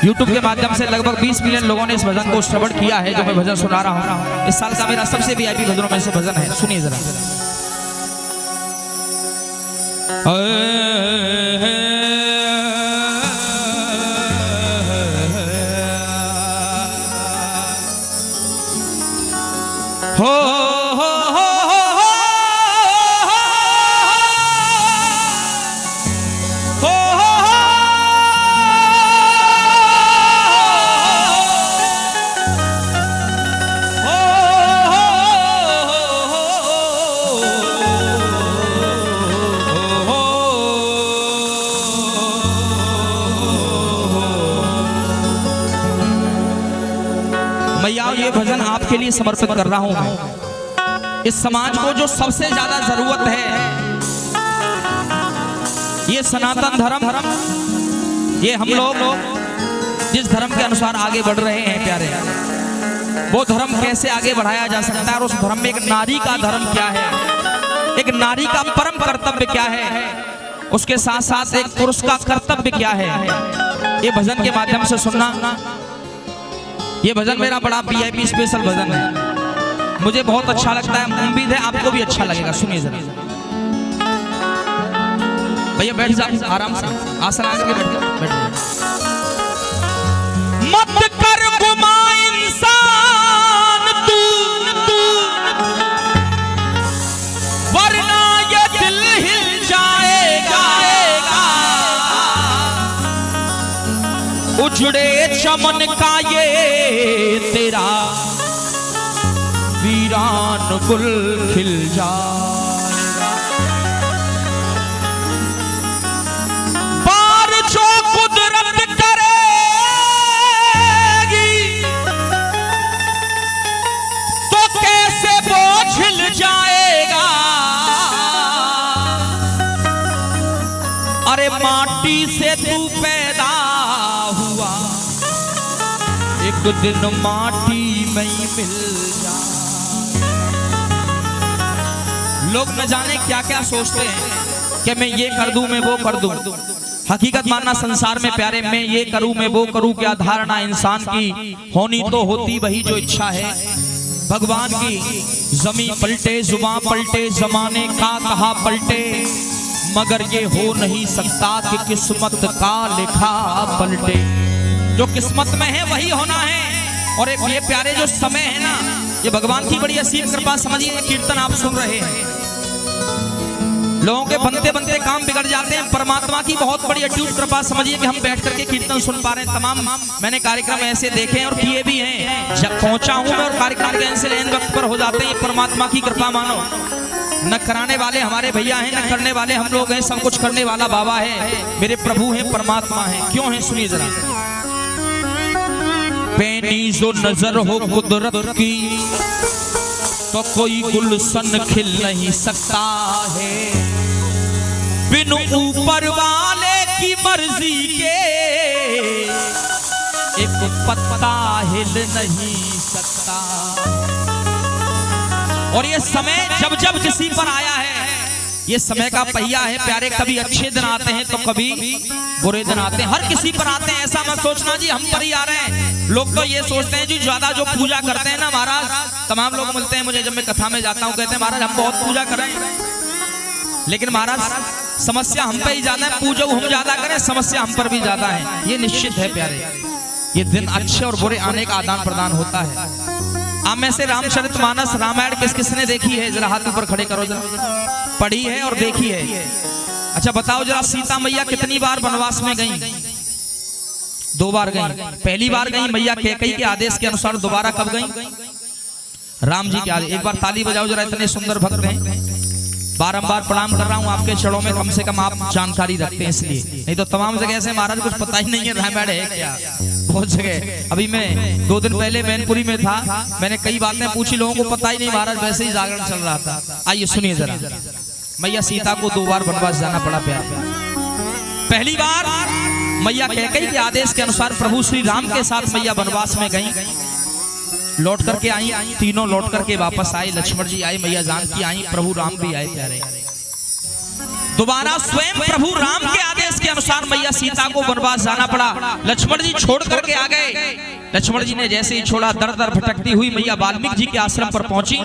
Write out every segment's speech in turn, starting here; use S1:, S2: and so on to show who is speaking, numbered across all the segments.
S1: YouTube के माध्यम से लगभग 20 मिलियन लोगों ने इस भजन को श्रवण किया है, जो मैं भजन सुना रहा हूँ। इस साल का मेरा सबसे VIP भजनों में से भजन है, सुनिए जरा। मैया ये भजन आपके लिए समर्पित कर रहा हूं मैं। इस समाज को जो सबसे ज्यादा जरूरत है, ये सनातन धर्म, ये हम लोग जिस धर्म के अनुसार आगे बढ़ रहे हैं प्यारे, वो धर्म कैसे आगे बढ़ाया जा सकता है और उस धर्म में एक नारी का धर्म क्या है, एक नारी का परम कर्तव्य क्या है, उसके साथ साथ एक पुरुष का कर्तव्य क्या है, ये भजन के माध्यम से सुनना। ये भजन मेरा बड़ा VIP स्पेशल भजन है, मुझे बहुत अच्छा लगता है, उम्मीद है आपको भी अच्छा लगेगा। सुनिए जरा। भैया बैठ जाओ आराम से, आसन आकर बैठ जाओ। मत कर गुमा इंसान तू, वरना ये दिल हिल जाएगा। उजड़े चमन का ये तेरा वीरान गुल खिल जाएगा। पार जो कुदरत करेगी तो कैसे वो झिल जाएगा। अरे माटी से तू पैदा हुआ, एक दिन माटी में ही मिल जा। लोग न जाने क्या क्या सोचते हैं कि मैं ये कर दूं, मैं वो कर दूं। हकीकत मानना संसार में प्यारे, मैं ये करूं, मैं वो करूं, क्या धारणा इंसान की होनी तो होती वही जो इच्छा है भगवान की। जमीन पलटे, जुबान पलटे, जमाने का कहा पलटे, मगर ये हो नहीं सकता कि किस्मत का लिखा पलटे। जो किस्मत में है वही होना है। और एक ये प्यारे जो समय है ना, ये भगवान की बड़ी असीम कृपा समझिए। कीर्तन आप सुन रहे हैं, लोगों के बनते बनते काम बिगड़ जाते हैं, परमात्मा की बहुत बड़ी अटूट कृपा समझिए कि हम बैठ करके कीर्तन सुन पा रहे हैं। तमाम मैंने कार्यक्रम ऐसे देखे हैं और किए भी हैं, जब पहुंचा हूं मैं और कार्यक्रम कैंसिल एन वक्त पर हो जाते हैं, परमात्मा की कृपा मानो। न कराने वाले हमारे भैया हैं, न करने वाले हम लोग हैं, सब कुछ करने वाला बाबा है, मेरे प्रभु हैं, परमात्मा है। क्यों है सुनिए जरा। पैनी जो नजर हो कुदरत की तो कोई गुलशन खिल नहीं सकता है, बिन ऊपर वाले की मर्जी के एक पत्ता हिल नहीं सकता। और ये समय जब जब किसी पर आया है, ये समय का पहिया है प्यारे। कभी अच्छे दिन आते हैं तो कभी बुरे दिन आते हैं, हर किसी पर आते हैं। ऐसा मत सोचना जी हम पर ही आ रहे हैं। लोग तो ये सोचते हैं जी ज्यादा जो पूजा करते हैं ना महाराज, तमाम लोग मिलते हैं मुझे जब मैं कथा में जाता हूँ, कहते हैं महाराज हम बहुत पूजा कर रहे हैं, लेकिन महाराज समस्या हम पे ही ज्यादा है। पूजा हम ज्यादा करें, समस्या हम पर भी ज्यादा है। ये निश्चित है प्यारे, ये दिन अच्छे और बुरे आने का आदान प्रदान होता है। आप में से रामचरितमानस रामायण किस किसने देखी है? जरा हाथ ऊपर खड़े करो, जरा पढ़ी है और देखी है। अच्छा बताओ जरा, सीता मैया कितनी बार वनवास में गई? 2 बार गई। पहली बार गई मैया कैकेयी के आदेश के अनुसार, दोबारा कब गई? राम जी के आदेश। एक बार ताली बजाओ जरा, इतने सुंदर भक्त हैं। बारंबार प्रणाम कर रहा हूँ आपके चरणों में, कम से कम आप जानकारी रखते हैं इसलिए, नहीं तो तमाम जगह से महाराज कुछ पता ही नहीं है रामायण है क्या। बहुत जगह, अभी मैं 2 दिन पहले मैनपुरी में था, मैंने कई बातें पूछी, लोगों को पता ही नहीं महाराज, वैसे ही जागरण चल रहा था। आइए सुनिए जरा। मैया सीता को 2 बार वनवास जाना पड़ा प्यार। पहली बार मैया कैकेयी के आदेश के अनुसार प्रभु श्री राम के साथ मैया वनवास में गई, लौट करके आई, तीनों लौट करके वापस आए। लक्ष्मण जी आए, मैया जानकी आई, प्रभु राम भी आए प्यारे। दोबारा स्वयं प्रभु राम के आदेश के अनुसार मैया सीता को वनवास जाना पड़ा। लक्ष्मण जी छोड़ करके आ गए। लक्ष्मण जी ने जैसे ही छोड़ा, दर दर भटकती हुई मैया वाल्मीकि जी के आश्रम पर पहुंची।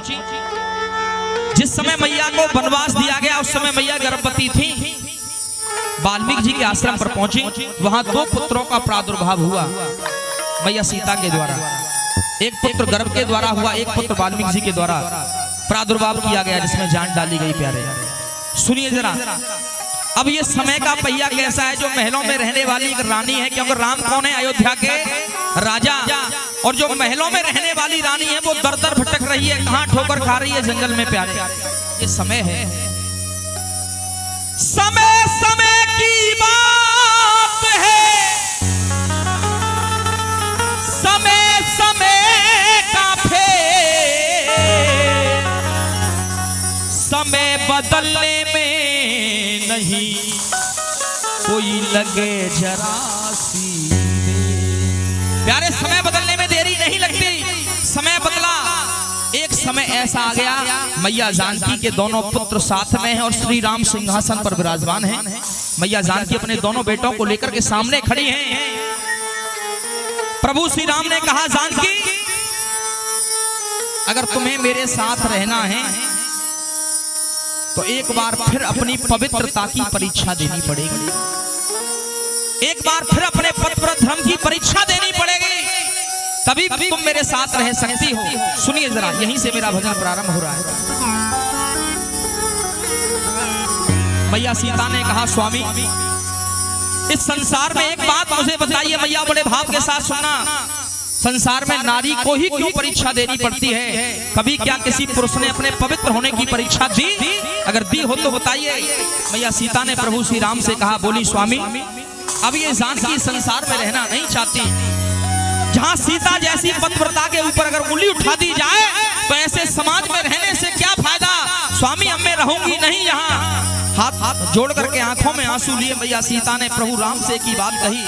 S1: जिस समय मैया को वनवास दिया गया उस समय मैया गर्भवती थी। वाल्मीकि जी के आश्रम पर पहुंची, वहां 2 पुत्रों का प्रादुर्भाव हुआ मैया सीता के द्वारा। एक पुत्र गर्भ के द्वारा हुआ, एक पुत्र वाल्मीकि जी के द्वारा प्रादुर्भाव किया गया, जिसमें जान डाली गई। प्यारे सुनिए जरा, अब ये समय का पहिया कैसा है। जो महलों में रहने वाली एक रानी है, क्योंकि राम कौन है? अयोध्या के राजा। और जो महलों में रहने वाली रानी है वो दर दर भटक रही है, कहां ठोकर खा रही है? जंगल में। प्यारे ये समय है, समय समय की बात है, समय समय का फेर, समय बदलने में नहीं कोई लगे जरा सी देर। प्यारे समय बदलने में देरी नहीं लगती। समय बदला। एक समय ऐसा आ गया, मैया जानकी के दोनों पुत्र साथ में हैं और श्री राम सिंहासन पर विराजमान हैं। मैया जानकी अपने दोनों बेटों को लेकर के सामने खड़ी हैं। प्रभु श्री राम ने कहा, जानकी अगर तुम्हें मेरे साथ रहना है तो एक बार फिर अपनी पवित्रता की परीक्षा देनी पड़ेगी। एक बार फिर अपने पवित्र धर्म की परीक्षा देनी पड़ेगी, तभी तुम मेरे साथ रह सकती हो। सुनिए जरा, यहीं से मेरा भजन प्रारंभ हो रहा है। मैया सीता ने कहा, स्वामी इस संसार में एक बात मुझे बताइए। मैया बड़े भाव के साथ सुनना। संसार में नारी को ही क्यों परीक्षा देनी पड़ती है? कभी क्या किसी पुरुष ने अपने पवित्र होने की परीक्षा दी? अगर दी हो तो बताइए। मैया सीता ने प्रभु श्री राम से कहा, बोली स्वामी अब ये जानकी संसार में रहना नहीं चाहती। जहां सीता जैसी पतिव्रता के ऊपर अगर उंगली उठा दी जाए तो ऐसे समाज में रहने से क्या फायदा? स्वामी अब मैं रहूंगी नहीं यहाँ। हाथ हाथ जोड़ करके आंखों में आंसू लिए मैया सीता ने प्रभु राम से की बात कही,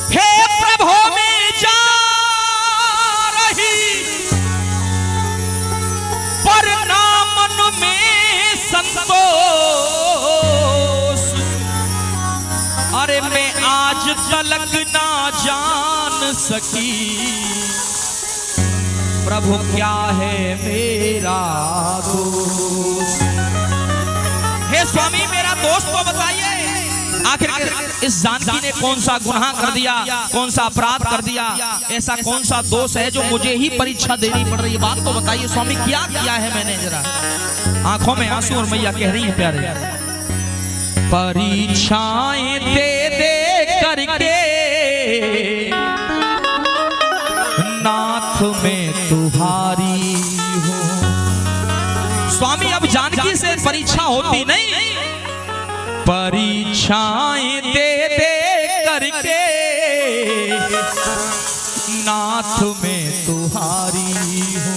S1: हे प्रभु में जा रही पर नामन में संतोष, अरे मैं आज तलक ना जान सकी प्रभु क्या है मेरा दोष। हे स्वामी मेरा दोष तो बताइए। आखिर इस जानकी ने कौन सा गुनाह कर दिया, कौन सा अपराध कर दिया, ऐसा कौन सा दोष है जो मुझे ही परीक्षा देनी पड़ रही है? बात तो बताइए स्वामी, क्या किया है मैंने? जरा आंखों में आंसू और मैया कह रही है, प्यारे परीक्षाएं दे दे करके नाथ में तुम्हारी हो। स्वामी अब जानकी से परीक्षा होती नहीं, परीक्षाएं दे दे करके नाथ में तुम्हारी हो।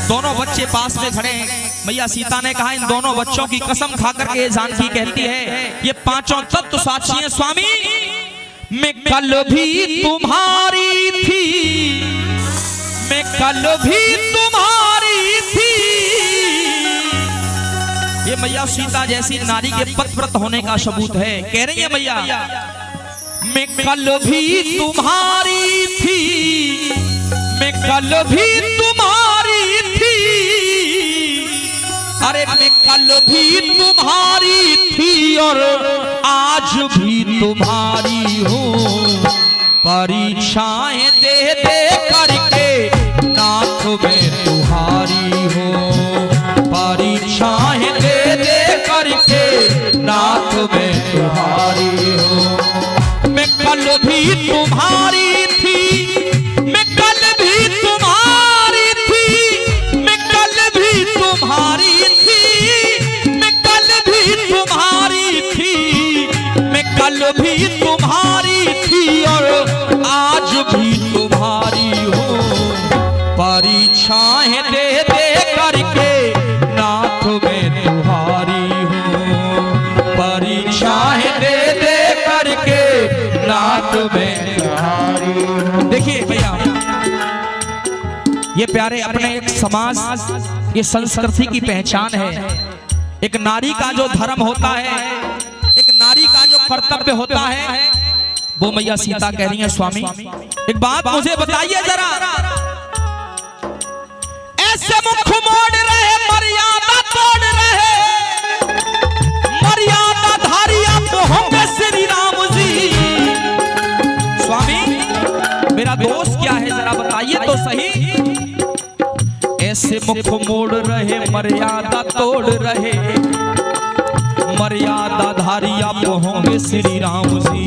S1: दोनों बच्चे पास में खड़े हैं। मैया सीता ने कहा, इन दोनों बच्चों की कसम खा करके जानकी कहती है, ये पांचों तत्व साक्षी हैं स्वामी, मैं कल भी तुम्हारी थी, मैं कल भी तुम्हारी थी। ये मैया सीता जैसी नारी के पतिव्रत होने का सबूत है। कह रही है मैया, मैं कल भी तुम्हारी थी, मैं कल भी तुम्हारी थी, अरे मैं कल भी तुम्हारी थी और आज भी तुम्हारी हूँ। परीक्षाएं दे दे करके नाथ में तुम्हारी हो, परीक्षाएं दे दे करके नाथ में तुम्हारी हो। मैं कल भी तुम्हारी थी, मैं कल भी तुम्हारी थी, मैं कल भी तुम्हारी थी, मैं कल भी तुम्हारी थी, मैं कल भी तुम्हारी थी और आज भी तुम्हारी हो। परीक्षाएं दे दे करके नाथ में तुम्हारी हो, परीक्षाएं दे दे करके नाथ में तुम्हारी हो। देखिए भैया, ये प्यारे अपने एक समाज, ये संस्कृति की पहचान है। एक नारी का जो धर्म होता है, एक नारी का जो कर्तव्य होता है, वो मैया सीता कह रही है स्वामी एक बात मुझे बताइए जरा, ऐसे मुख मोड़ रहे मर्यादा तोड़ रहे, मर्यादा धारी आप होंगे श्री राम जी। स्वामी मेरा दोस्त क्या है जरा बताइए तो सही। ऐसे मुख मोड़ रहे मर्यादा तोड़ रहे, मर्यादा धारी आप होंगे श्री राम जी।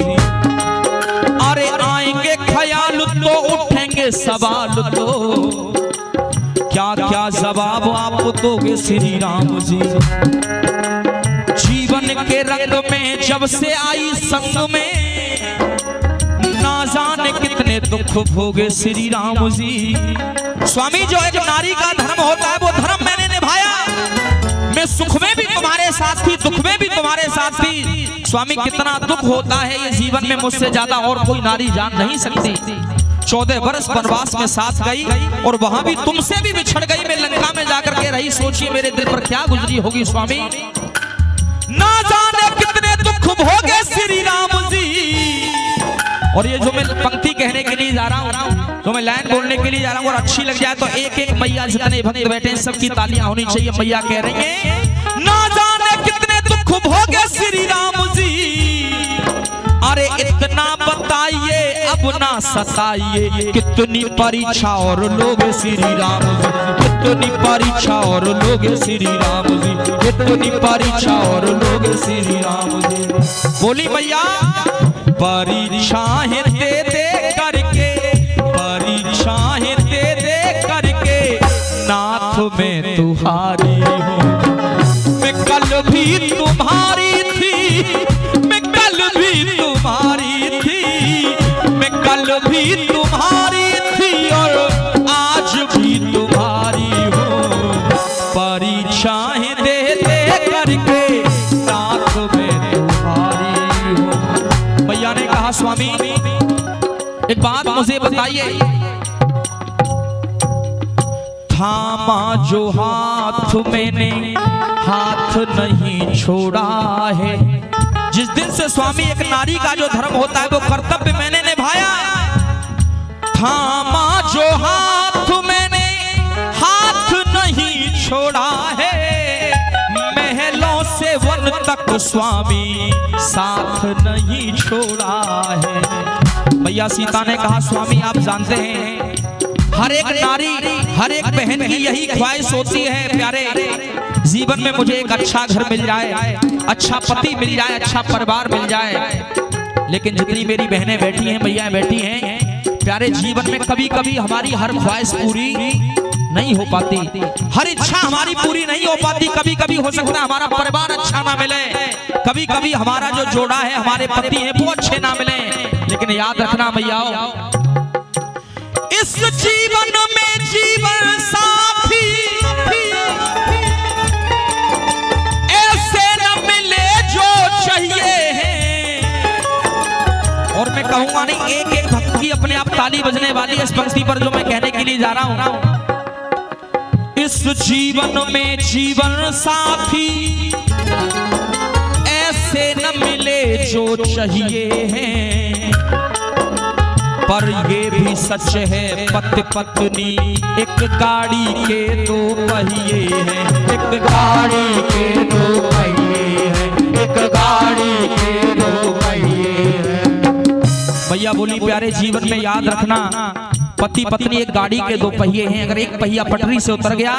S1: अरे आएंगे ख्याल तो उठेंगे सवाल तो, क्या क्या जवाब आप दोगे श्री राम जी। जीवन के रंग में जब से आई संग में, ना जाने कितने दुख भोगे श्री राम जी। स्वामी जो एक नारी का धर्म होता है वो धर्म मैंने निभाया, मैं सुख में भी तुम्हारे साथ थी, दुख में भी तुम्हारे साथ थी। स्वामी कितना दुख होता है ये जीवन में, मुझसे ज्यादा और कोई नारी जान नहीं सकती। 14 वर्ष वनवास में साथ गई और वहां भी तुमसे भी बिछड़ गई, मैं लंका में जाकर के रही, सोचिए मेरे दिल पर क्या गुजरी होगी स्वामी। ना जाने कितने दुख भोगे श्री राम जी। और ये जो मैं पंक्ति कहने के लिए जा रहा हूँ, जो मैं लाइन बोलने के लिए जा रहा हूँ, और अच्छी लग जाए तो एक एक मैया जितने भक्त बैठे हैं सबकी तालियां होनी चाहिए। मैया कह रही है ना जाने कितने दुख भोगे श्री राम जी। अरे इतना बताइए अब ना सताइए, कितनी परीक्षा और लोग श्री राम जी, कितनी परीक्षा और लोग श्री राम जी, कितनी परीक्षा और लोग श्री राम जी। बोली मैया परीक्षाएं दे दे करके, परीक्षाएं दे दे करके नाथ में तुम्हारी हूँ। मैं कल भी तुम्हारी थी, मैं कल भी तुम्हारी थी, मैं कल भी तुम्हारी थी और आज भी तुम्हारी हूँ। परीक्षाएं दे दे करके नाथ में तुम्हारी हूँ। मैया ने कहा स्वामी एक बात मुझे बताइए, थामा जो हाथ मैंने हाथ नहीं छोड़ा है। जिस दिन से स्वामी एक नारी का जो धर्म होता है वो कर्तव्य मैंने निभाया, थामा जो हाथ मैंने हाथ नहीं छोड़ा है। महलों से वन तक स्वामी साथ नहीं छोड़ा है। मैया सीता ने कहा स्वामी आप जानते हैं हर एक नारी हर एक बहन की यही ख्वाहिश होती है प्यारे, जीवन में मुझे एक अच्छा घर मिल जाए, अच्छा पति मिल जाए, अच्छा परिवार मिल जाए। लेकिन जितनी मेरी बहनें बैठी हैं, मैया बैठी हैं प्यारे, जीवन में कभी कभी हमारी हर ख्वाहिश पूरी नहीं हो पाती, हर इच्छा हमारी पूरी नहीं हो पाती। कभी कभी हो सकता है हमारा परिवार अच्छा ना मिले, कभी कभी हमारा जो जोड़ा है हमारे पति हैं वो अच्छे ना मिले। लेकिन याद रखना मैया इस जीवन में जीवन साथी ऐसे न मिले जो चाहिए है। और मैं कहूंगा नहीं, एक एक भक्त की अपने आप ताली बजने वाली इस पंक्ति पर जो मैं कहने के लिए जा रहा हूं। इस जीवन में जीवन साथी ऐसे न मिले जो चाहिए हैं, पर ये भी सच है पति पत्नी एक गाड़ी के दो पहिए हैं, एक गाड़ी के दो पहिए हैं, एक गाड़ी के दो पहिए हैं। भैया बोली प्यारे जीवन में याद रखना पति पत्नी एक गाड़ी के दो पहिए हैं, अगर एक पहिया पटरी से उतर गया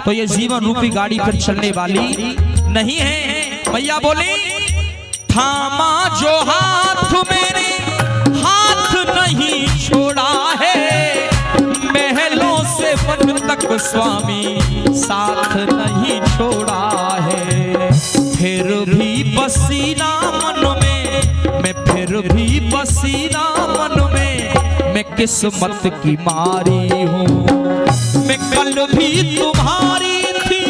S1: तो ये जीवन रूपी गाड़ी फिर चलने वाली नहीं है। भैया बोली थामा जो हाथ मेरे हाथ नहीं छोड़ा है, महलों से वन तक स्वामी साथ नहीं छोड़ा है। फिर भी पसीना मन में, मैं फिर भी पसीना मन में, मैं किस्मत की मारी हूँ। मैं कल भी तुम्हारी थी,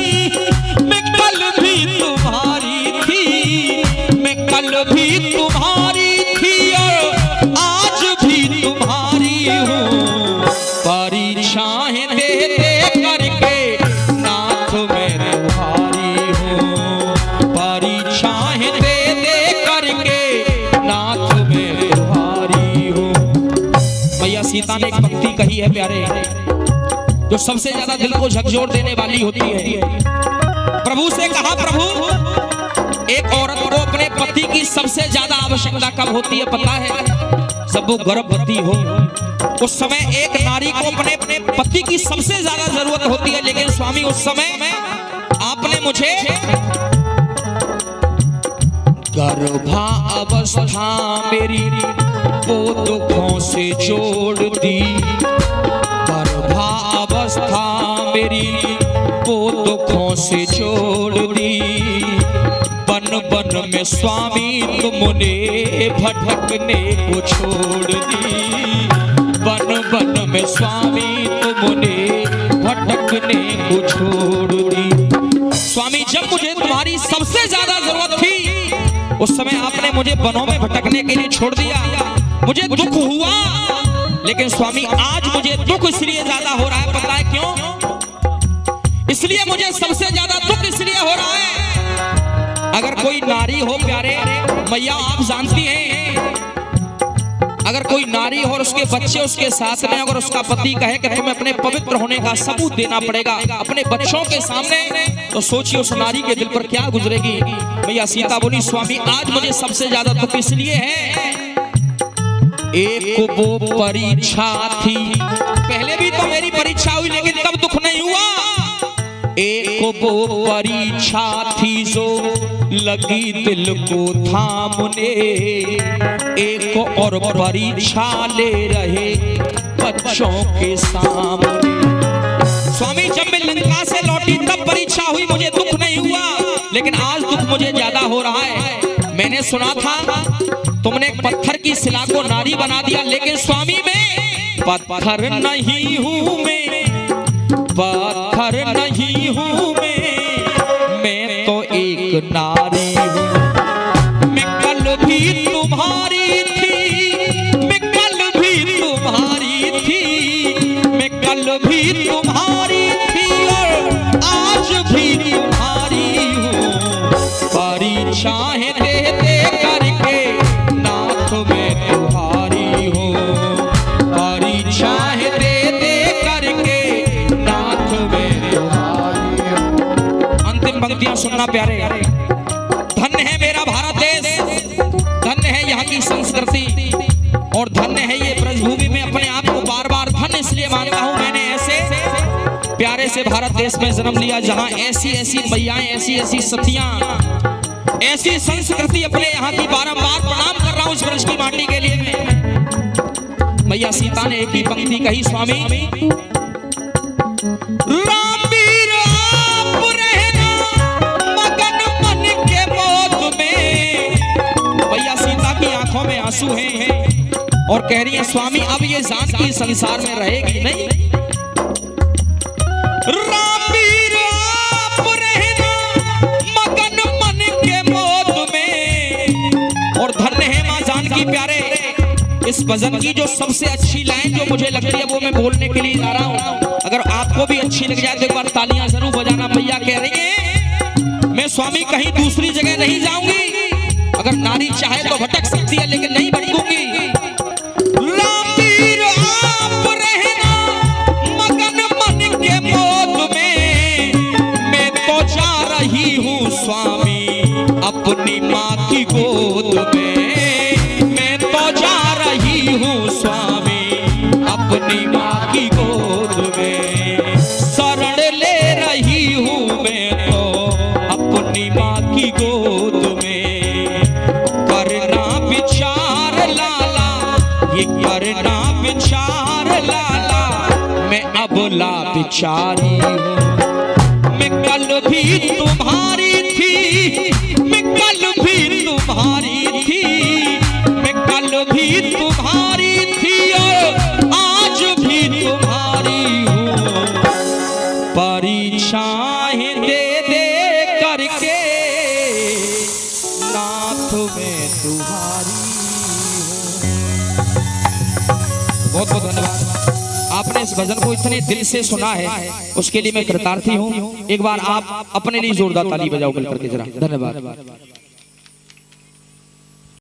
S1: मैं कल भी तुम्हारी थी, मैं कल भी तुम्हारी थी और आज भी तुम्हारी हूँ। परीक्षाएं दे दे करके नाथ मेरे भारी हूँ, सीता ने एक पंक्ति कही है प्यारे, जो सबसे ज्यादा दिल को झकझोर देने वाली होती है। प्रभु से कहा, प्रभु एक औरत को अपने पति की सबसे ज्यादा आवश्यकता कब होती है पता है? जब वो गर्भवती हो, उस समय एक नारी को अपने पति की सबसे ज्यादा जरूरत होती है। लेकिन स्वामी उस समय आपने मुझे गर्भावस्था मेरी वो दुखों से जोड़ दी, गर्भावस्था मेरी वो दुखों से जोड़ दी। बन बन में स्वामी तुमने भटकने को छोड़ दी, बन बन में स्वामी तुमने भटकने को छोड़ दी। स्वामी जब मुझे तुम्हारी सबसे ज्यादा जरूरत थी, उस समय आपने मुझे वनों में भटकने के लिए छोड़ दिया। मुझे दुख हुआ, लेकिन स्वामी आज मुझे दुख इसलिए ज्यादा हो रहा है, पता है क्यों? इसलिए मुझे सबसे ज्यादा दुख इसलिए हो रहा है, अगर कोई नारी हो प्यारे मैया, आप जानती हैं, अगर कोई नारी हो और उसके बच्चे उसके साथ में, अगर उसका पति कहे कि तुम्हें अपने पवित्र होने का सबूत देना पड़ेगा अपने बच्चों के सामने, तो सोचिए उस नारी के दिल पर क्या गुजरेगी। भैया सीता बोली, स्वामी आज मुझे सबसे ज्यादा दुख इसलिए है, एक वो परीक्षा थी, पहले भी तो मेरी परीक्षा हुई लेकिन तब दुख नहीं हुआ। एक वो परीक्षा थी जो लगी दिल को थामने, एक और परीक्षा ले रहे बच्चों के सामने। स्वामी जब मैं लंका से लौटी तब परीक्षा हुई, मुझे दुख नहीं हुआ, लेकिन आज दुख मुझे ज्यादा हो रहा है। मैंने सुना था तुमने पत्थर की शिला को नारी बना दिया, लेकिन स्वामी मैं पत्थर नहीं हूँ, मैं पत्थर नहीं हूँ, मैं तो एक नारी हूँ। मैं कल भी तुम्हारी थी, मैं कल भी तुम्हारी थी, मैं कल भी तुम्हारी थी और आज भी तुम्हारी हूँ। परीक्षाएं दे दे करके नाथ में तुम्हारी हूँ, परीक्षाएं दे दे करके नाथ में तुम्हारी हूँ। अंतिम पंक्तियां सुनना प्यारे। धन्य है मेरा भारत देश, धन्य है यहाँ की संस्कृति, और धन्य है ये ब्रजभूमि में अपने आप को बार बार धन्य इसलिए मानता हूँ, मैंने ऐसे प्यारे से भारत देश में जन्म लिया जहाँ ऐसी ऐसी मैयाएं, ऐसी ऐसी सतियां, ऐसी संस्कृति अपने यहाँ की बारंबार प्रणाम कर रहा हूँ इस ब्रज की माटी के लिए मैं। मैया सीता ने एक ही पंक्ति कही, स्वामी रामवीर आप रहना मगन मन के बोध में। मैया सीता की आंखों में आंसू हैं और कह रही है, स्वामी अब ये जानकी संसार में रहेगी नहीं। रामवीर आप रहना मगन मन के बोध में। और धन्य है मां जानकी प्यारे, इस भजन की जो सबसे अच्छी लाइन जो मुझे लगती है वो मैं बोलने के लिए जा रहा हूँ। अगर आपको भी अच्छी लग जाए तो एक बार तालियां जरूर बजाना। मैया कह रही है, मैं स्वामी कहीं दूसरी जगह नहीं जाऊंगी, अगर नारी चाहे तो भटक सकती है लेकिन नहीं भटकूंगी। रामवीर आप रहना मगन मन के बोध में, मैं तो जा रही हूँ स्वामी अपनी माँ की गोद में, मैं तो जा रही हूँ स्वामी अपनी माँ की गोद में। शरण ले रही हूँ मैं तो अपनी माँ की गोद में। करना विचार लाला, ये करना विचार लाला, मैं अबला बिचारी हूँ। मैं कल भी तुम्हारी थी, मैं कल भी तुम्हारी थी, मैं कल भी तुम्हारी थी और आज भी तुम्हारी हूँ। परीक्षाएं दे दे करके नाथ में तुम्हारी हूँ। बहुत बहुत धन्यवाद। आपने इस भजन को इतने दिल से सुना है, उसके लिए मैं कृतार्थी हूँ। एक बार आप अपने लिए जोरदार ताली बजाओ मिलकर के जरा। धन्यवाद।